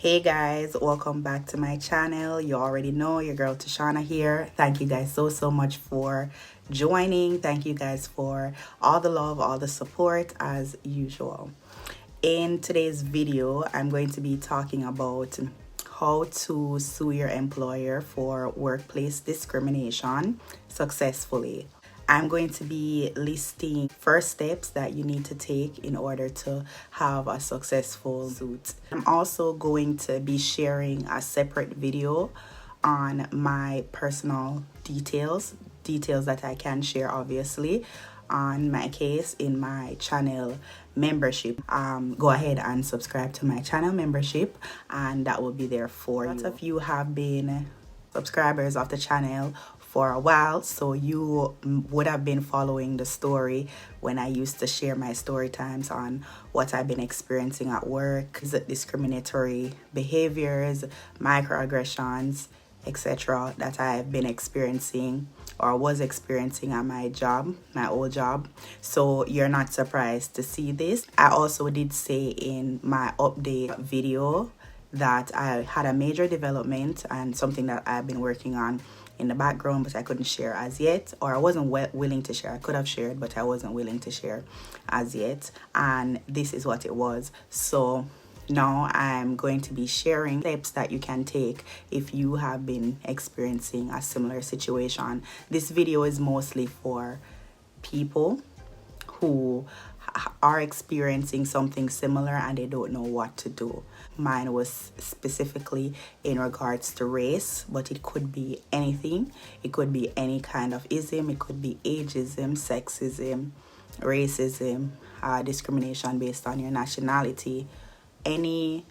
Hey guys, welcome back to my channel. You already know your girl Tashana here. Thank you guys so much for joining. Thank you guys for all the love, all the support as usual. In today's video, I'm going to be talking about how to sue your employer for workplace discrimination successfully. I'm going to be listing first steps that you need to take in order to have a successful suit. I'm also going to be sharing a separate video on my personal details that I can share obviously on my case in my channel membership. Go ahead and subscribe to my channel membership and that will be there for you. Lots of you have been subscribers of the channel for a while, so you would have been following the story when I used to share my story times on what I've been experiencing at work, discriminatory behaviors, microaggressions, etc. that I've been experiencing or was experiencing at my job, my old job. So you're not surprised to see this. I also did say in my update video that I had a major development and something that I've been working on in the background, but I couldn't share as yet, or I wasn't willing to share. I could have shared, but I wasn't willing to share as yet, and this is what it was. So now I'm going to be sharing steps that you can take if you have been experiencing a similar situation. This video is mostly for people who are experiencing something similar and they don't know what to do. Mine was specifically in regards to race, but it could be anything. It could be any kind of ism. It could be ageism, sexism, racism, discrimination based on your nationality, any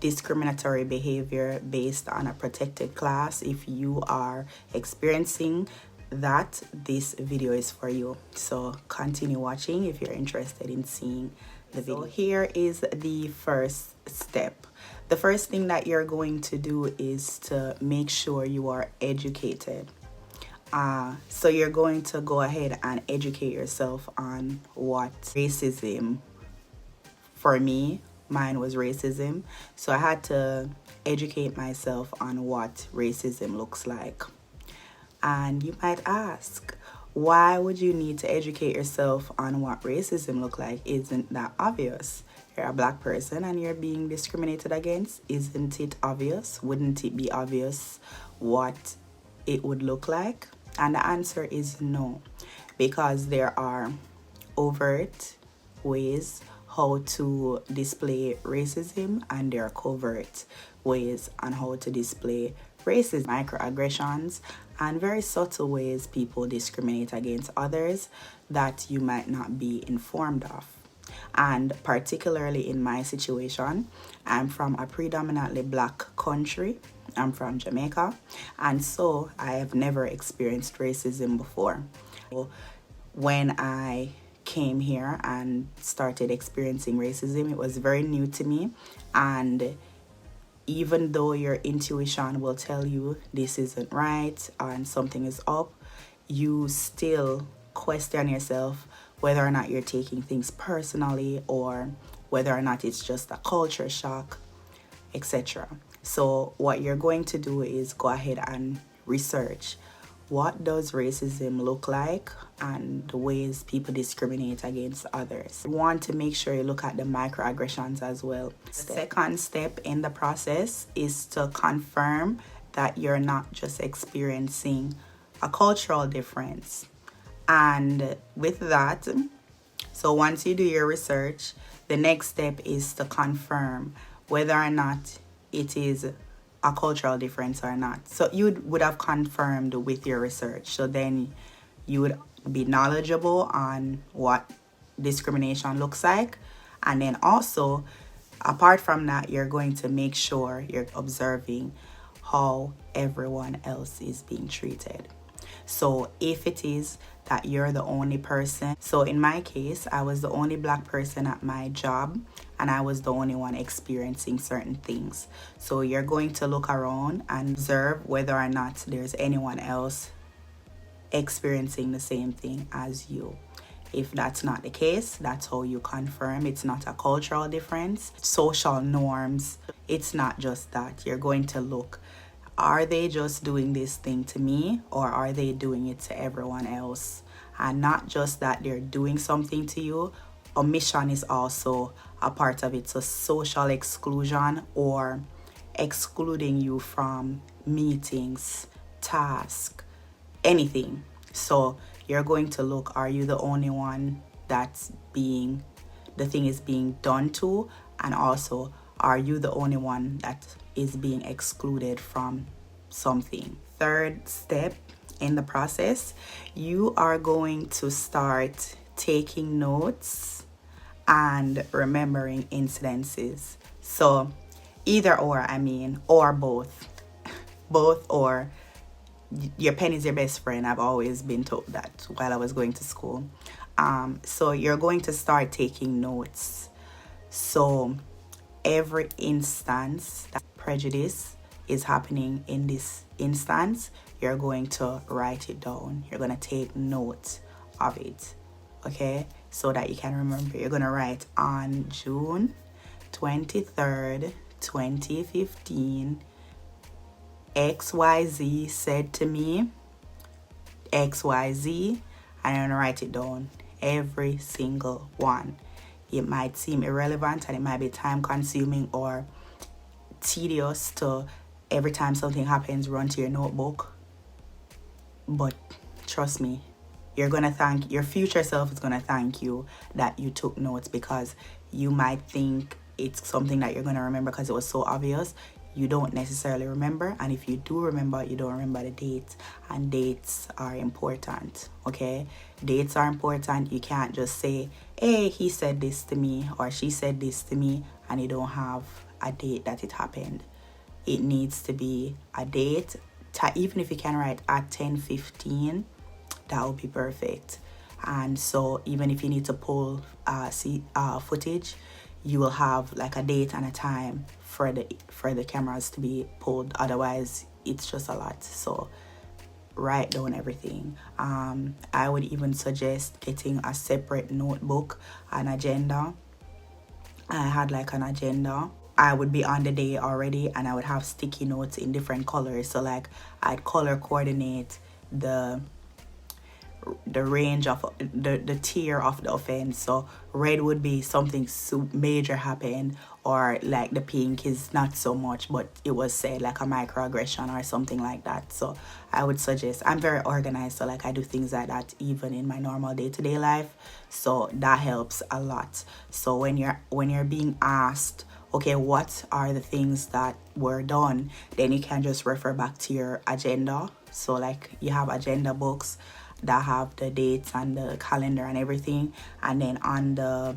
discriminatory behavior based on a protected class. If you are experiencing that, this video is for you. So continue watching if you're interested in seeing the video. So here is the first step. The first thing that you're going to do is to make sure you are educated. So you're going to go ahead and educate yourself on what racism, for me, mine was racism. So I had to educate myself on what racism looks like. And you might ask, why would you need to educate yourself on what racism look like? Isn't that obvious? You're a black person and you're being discriminated against. Isn't it obvious? Wouldn't it be obvious what it would look like? And the answer is no, because there are overt ways how to display racism and there are covert ways on how to display racism, microaggressions, and very subtle ways people discriminate against others that you might not be informed of. And particularly in my situation, I'm from a predominantly black country. I'm from Jamaica, and so I have never experienced racism before. When I came here and started experiencing racism, it was very new to me, and even though your intuition will tell you this isn't right and something is up, you still question yourself whether or not you're taking things personally or whether or not it's just a culture shock, etc. So what you're going to do is go ahead and research. What does racism look like and the ways people discriminate against others? You want to make sure you look at the microaggressions as well. The second step in the process is to confirm that you're not just experiencing a cultural difference. And with that, so once you do your research, the next step is to confirm whether or not it is a cultural difference or not. So you would have confirmed with your research. So then you would be knowledgeable on what discrimination looks like. And then also, apart from that, you're going to make sure you're observing how everyone else is being treated. So if it is that you're the only person, so in my case, I was the only black person at my job and I was the only one experiencing certain things. So you're going to look around and observe whether or not there's anyone else experiencing the same thing as you. If that's not the case, that's how you confirm it's not a cultural difference. Social norms, it's not just that. You're going to look, are they just doing this thing to me, or are they doing it to everyone else? And not just that they're doing something to you, omission is also a part of it. So social exclusion, or excluding you from meetings, tasks, anything. So you're going to look, are you the only one that's being, the thing is being done to? And also, are you the only one that is being excluded from something? Third step in the process, you are going to start taking notes and remembering incidences. So either or, or both. Both or. Your pen is your best friend. I've always been told that while I was going to school. So you're going to start taking notes. So every instance that prejudice is happening in this instance, you're going to write it down. You're going to take note of it, okay? So that you can remember. You're going to write, on June 23rd, 2015, XYZ said to me XYZ, and I'm going to write it down, every single one. It might seem irrelevant and it might be time consuming or tedious to every time something happens run to your notebook, but trust me, you're gonna thank, your future self is gonna thank you that you took notes, because you might think it's something that you're gonna remember because it was so obvious. You don't necessarily remember, and if you do remember, you don't remember the dates, and dates are important, okay? Dates are important. You can't just say, hey, he said this to me or she said this to me, and you don't have a date that it happened. It needs to be a date. Even if you can write at 10:15, that would be perfect. And so even if you need to pull footage, you will have like a date and a time for the cameras to be pulled. Otherwise, it's just a lot. So write down everything. I would even suggest getting a separate notebook, an agenda. I had like an agenda. I would be on the day already, and I would have sticky notes in different colors. So like I'd color coordinate the range of the tier of the offense. So red would be something major happened, or like the pink is not so much, but it was said like a microaggression or something like that. So I would suggest, I'm very organized, so like I do things like that even in my normal day-to-day life, so that helps a lot. So when you're being asked, okay, what are the things that were done, then you can just refer back to your agenda. So like you have agenda books that have the dates and the calendar and everything, and then on the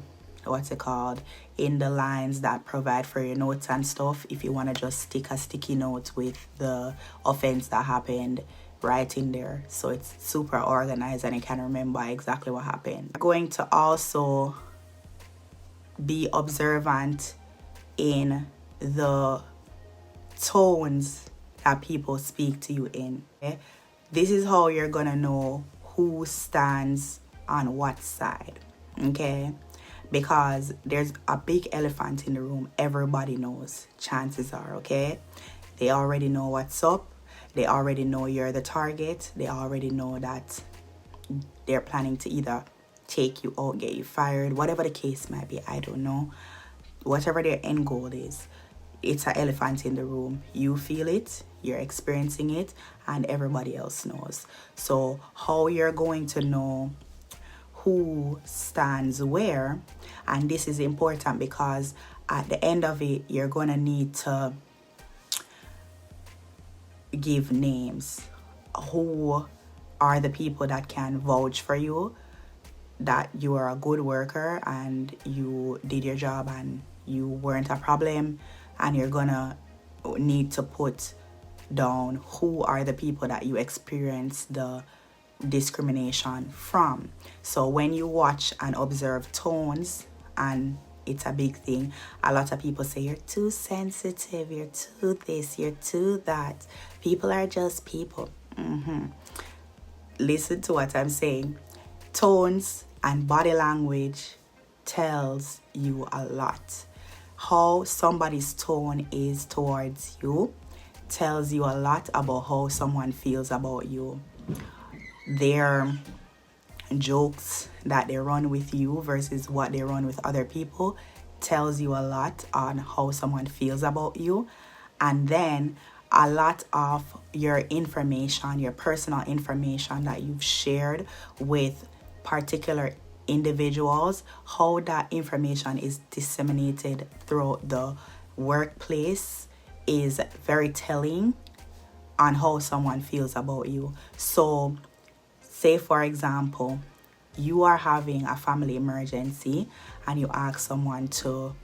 in the lines that provide for your notes and stuff, if you want to just stick a sticky note with the offense that happened right in there, so it's super organized and you can remember exactly what happened. You're going to also be observant in the tones that people speak to you in, okay? This is how you're gonna know who stands on what side, okay? Because there's a big elephant in the room. Everybody knows, chances are, okay? They already know what's up. They already know you're the target. They already know that they're planning to either take you out, get you fired, whatever the case might be, I don't know. Whatever their end goal is, it's an elephant in the room. You feel it, you're experiencing it, and everybody else knows. So how you're going to know who stands where, and this is important because at the end of it, you're going to need to give names. Who are the people that can vouch for you, that you are a good worker and you did your job and you weren't a problem, and you're gonna need to put down who are the people that you experience the discrimination from. So when you watch and observe tones, and it's a big thing, a lot of people say you're too sensitive, you're too this, you're too that. People are just people. Listen to what I'm saying. Tones And body language tells you a lot. How somebody's tone is towards you tells you a lot about how someone feels about you. Their jokes that they run with you versus what they run with other people tells you a lot on how someone feels about you. And then a lot of your information, your personal information that you've shared with particular individuals, how that information is disseminated throughout the workplace is very telling on how someone feels about you. So say for example, you are having a family emergency and you ask someone to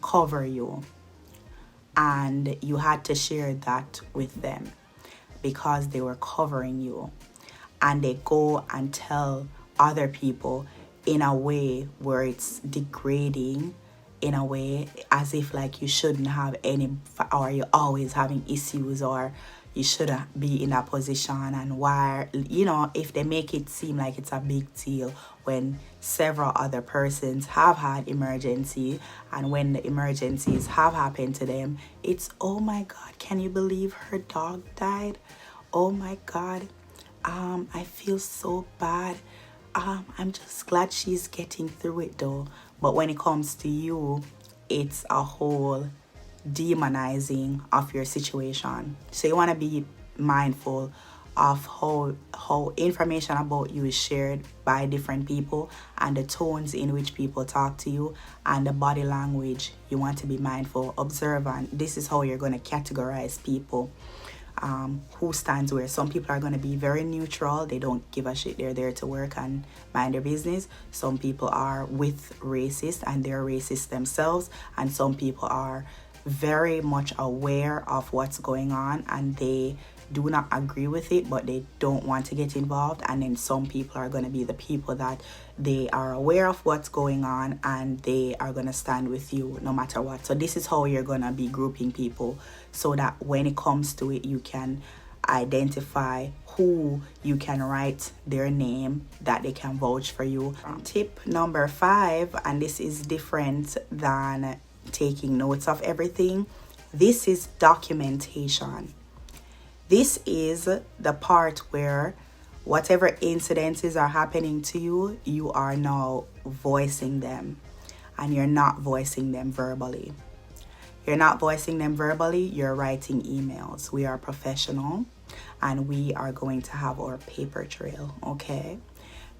cover you, and you had to share that with them because they were covering you, and they go and tell other people in a way where it's degrading, in a way as if like you shouldn't have any, or you're always having issues, or you shouldn't be in that position, and why, if they make it seem like it's a big deal when several other persons have had emergency, and when the emergencies have happened to them, it's, oh my God, can you believe her dog died? Oh my God, I feel so bad. I'm just glad she's getting through it though. But when it comes to you, it's a whole demonizing of your situation. So you want to be mindful of how information about you is shared by different people, and the tones in which people talk to you, and the body language. You want to be mindful, observant. This is how you're going to categorize people. Who stands where. Some people are going to be very neutral. They don't give a shit. They're there to work and mind their business. Some people are with racists and they're racist themselves. And some people are very much aware of what's going on and they do not agree with it, but they don't want to get involved. And then some people are going to be the people that they are aware of what's going on and they are going to stand with you no matter what. So this is how you're going to be grouping people, so that when it comes to it, you can identify who you can write their name, that they can vouch for you. Tip number 5, and this is different than taking notes of everything. This is documentation. This is the part where whatever incidences are happening to you, you are now voicing them, and you're not voicing them verbally. You're not voicing them verbally, you're writing emails. We are professional and we are going to have our paper trail, okay?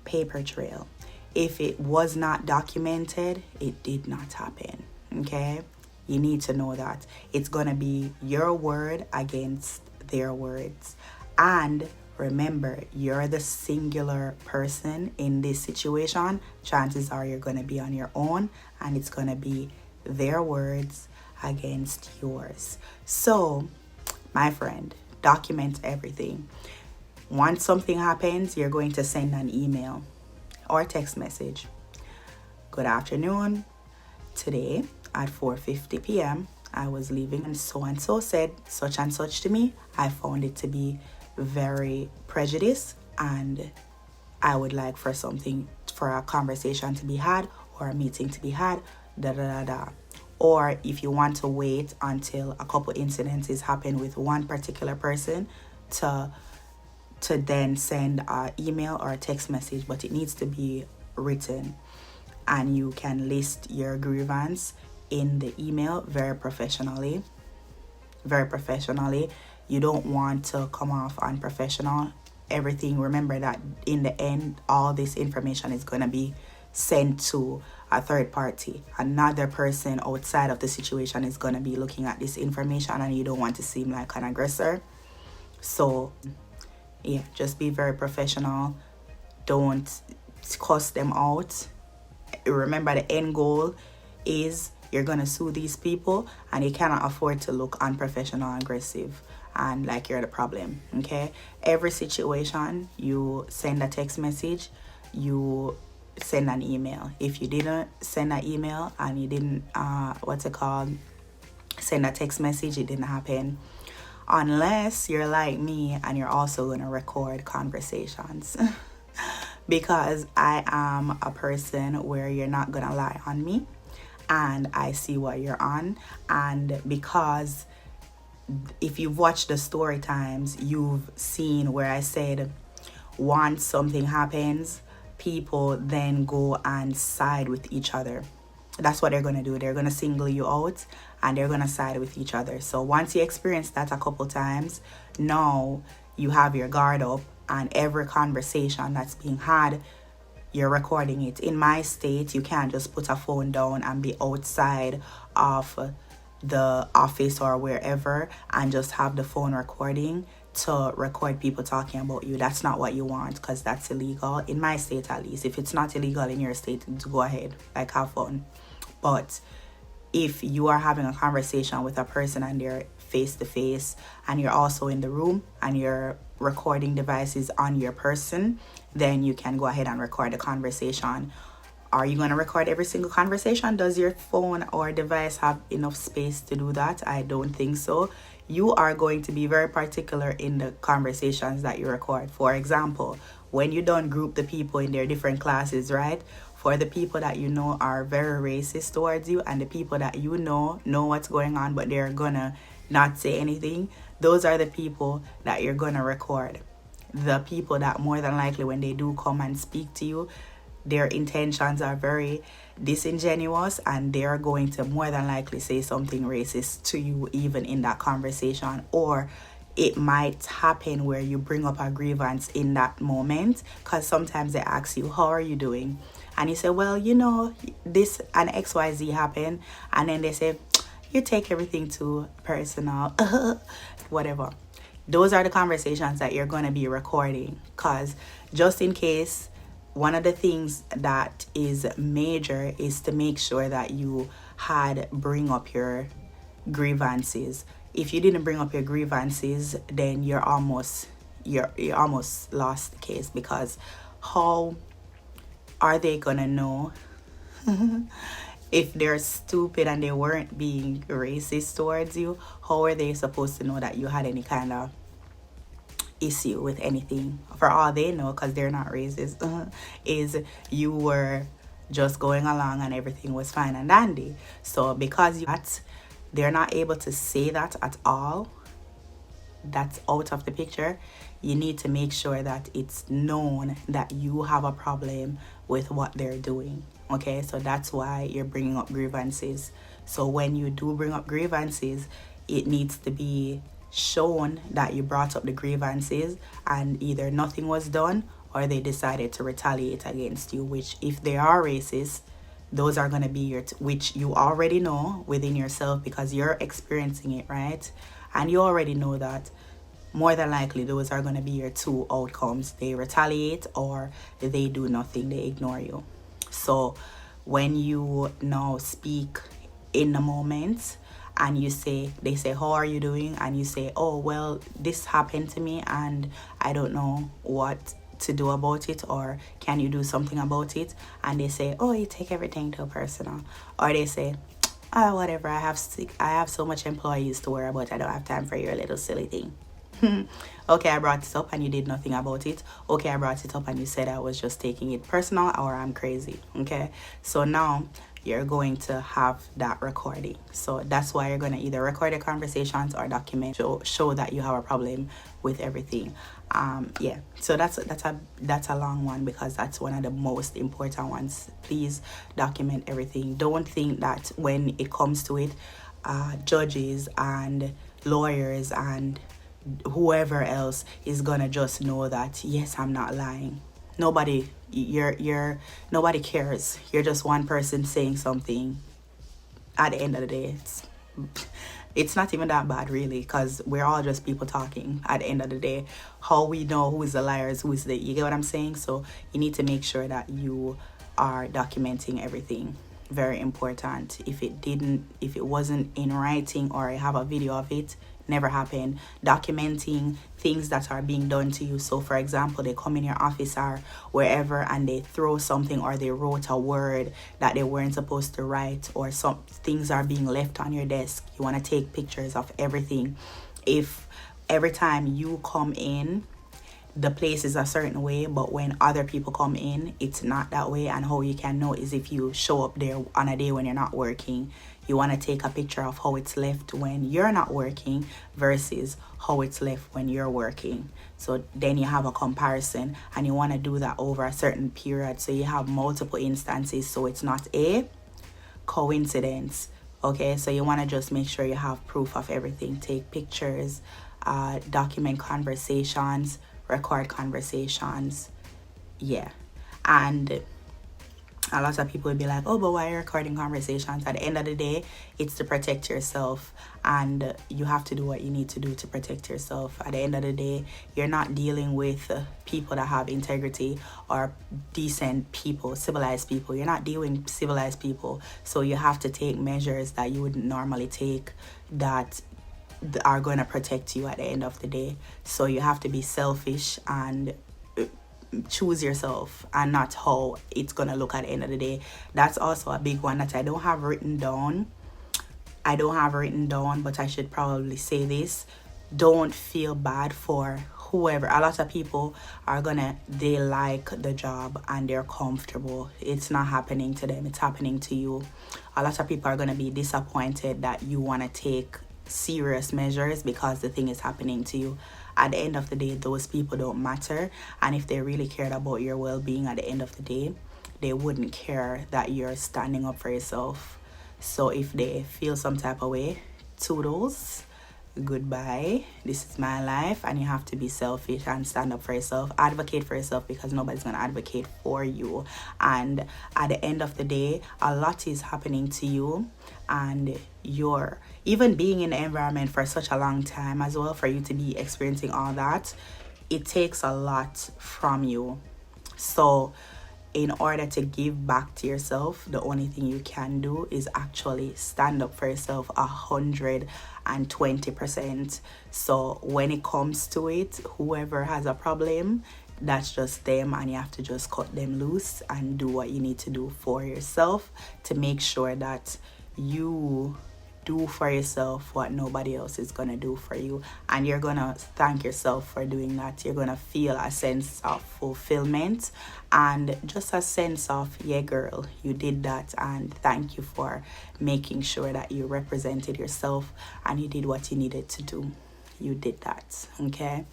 Paper trail. If it was not documented, it did not happen, okay? You need to know that. It's going to be your word against their words. And remember, you're the singular person in this situation. Chances are you're going to be on your own, and it's going to be their words against yours. So, my friend, document everything. Once something happens, you're going to send an email or a text message. Good afternoon. Today at 4:50 p.m. I was leaving and so said such and such to me. I found it to be very prejudiced, and I would like for a conversation to be had or a meeting to be had, Or if you want to wait until a couple incidences happen with one particular person to then send an email or a text message, but it needs to be written, and you can list your grievance in the email very professionally. You don't want to come off unprofessional. Everything, remember that in the end, all this information is going to be sent to a third party. Another person outside of the situation is going to be looking at this information, and you don't want to seem like an aggressor. So yeah, just be very professional. Don't cuss them out. Remember, the end goal is you're going to sue these people, and you cannot afford to look unprofessional, aggressive, and like you're the problem, okay? Every situation, you send a text message, you send an email. If you didn't send an email and you didn't, send a text message, it didn't happen. Unless you're like me and you're also going to record conversations. because I am a person where you're not gonna lie on me, and I see what you're on. And because if you've watched the story times, you've seen where I said once something happens, people then go and side with each other. That's what they're going to do. They're going to single you out and they're going to side with each other. So once you experience that a couple times, now you have your guard up, and every conversation that's being had, you're recording it. In my state, you can't just put a phone down and be outside of the office or wherever and just have the phone recording to record people talking about you. That's not what you want, because that's illegal in my state, at least. If it's not illegal in your state, go ahead, like, have fun. But if you are having a conversation with a person and they're face to face, and you're also in the room and your recording device is on your person, then you can go ahead and record the conversation. Are you going to record every single conversation? Does your phone or device have enough space to do that? I don't think so. You are going to be very particular in the conversations that you record. For example, when you don't group the people in their different classes, right? For the people that you know are very racist towards you, and the people that you know what's going on, but they're gonna not say anything, those are the people that you're gonna record. The people that more than likely, when they do come and speak to you, their intentions are very disingenuous, and they are going to more than likely say something racist to you even in that conversation. Or it might happen where you bring up a grievance in that moment, because sometimes they ask you, how are you doing? And you say, well, this and XYZ happened. And then they say, you take everything too personal, whatever. Those are the conversations that you're going to be recording, because just in case, one of the things that is major is to make sure that you bring up your grievances. If you didn't bring up your grievances, then you're almost lost the case, because how are they gonna know if they're stupid and they weren't being racist towards you? How are they supposed to know that you had any kind of issue with anything? For all they know, because they're not racist, is you were just going along and everything was fine and dandy. So because they're not able to say that at all, that's out of the picture. You need to make sure that it's known that you have a problem with what they're doing. Okay, so that's why you're bringing up grievances. So when you do bring up grievances, it needs to be shown that you brought up the grievances and either nothing was done or they decided to retaliate against you, which if they are racist, those are going to be which you already know within yourself because you're experiencing it, right? And you already know that more than likely those are going to be your two outcomes. They retaliate or they do nothing, they ignore you. So when you now speak in the moment and they say, how are you doing? And you say, oh, well, this happened to me and I don't know what to do about it, or can you do something about it? And they say, oh, you take everything too personal. Or they say, oh, whatever, I have so much employees to worry about, I don't have time for your little silly thing. Okay, I brought it up and you did nothing about it. Okay, I brought it up and you said I was just taking it personal, or I'm crazy. Okay, so now you're going to have that recording. So that's why you're going to either record your conversations or document, show that you have a problem with everything. Yeah, so that's a long one because that's one of the most important ones. Please document everything. Don't think that when it comes to it, judges and lawyers and whoever else is gonna just know that yes, I'm not lying. Nobody cares. You're just one person saying something. At the end of the day, it's not even that bad really, because we're all just people talking. At the end of the day, how we know who is the liars, who is you get what I'm saying? So you need to make sure that you are documenting everything. Very important. If it wasn't in writing or I have a video of it, never happened. Documenting things that are being done to you. So for example, they come in your office or wherever and they throw something, or they wrote a word that they weren't supposed to write, or some things are being left on your desk. You want to take pictures of everything. If every time you come in, the place is a certain way, but when other people come in, it's not that way. And how you can know is if you show up there on a day when you're not working. You want to take a picture of how it's left when you're not working versus how it's left when you're working. So then you have a comparison, and you want to do that over a certain period. So you have multiple instances, so it's not a coincidence. Okay, so you want to just make sure you have proof of everything. Take pictures, document conversations, record conversations. Yeah. And a lot of people will be like, oh, but why are you recording conversations? At the end of the day, it's to protect yourself, and you have to do what you need to do to protect yourself. At the end of the day, you're not dealing with people that have integrity or decent people, civilized people. You're not dealing with civilized people. So you have to take measures that you wouldn't normally take that are going to protect you at the end of the day. So you have to be selfish and choose yourself, and not how it's gonna look at the end of the day. That's also a big one that I don't have written down, but I should probably say this. Don't feel bad for whoever. A lot of people they like the job and they're comfortable. It's not happening to them, it's happening to you. A lot of people are gonna be disappointed that you want to take serious measures because the thing is happening to you. At the end of the day, those people don't matter. And if they really cared about your well-being at the end of the day, they wouldn't care that you're standing up for yourself. So if they feel some type of way, toodles, goodbye. This is my life, and you have to be selfish and stand up for yourself. Advocate for yourself, because nobody's going to advocate for you. And at the end of the day, a lot is happening to you, and you're even being in the environment for such a long time as well, for you to be experiencing all that, it takes a lot from you. So in order to give back to yourself, the only thing you can do is actually stand up for yourself 120%. So when it comes to it, whoever has a problem, that's just them, and you have to just cut them loose and do what you need to do for yourself to make sure that you do for yourself what nobody else is gonna do for you. And you're gonna thank yourself for doing that. You're gonna feel a sense of fulfillment and just a sense of, yeah girl, you did that, and thank you for making sure that you represented yourself and you did what you needed to do. You did that. Okay,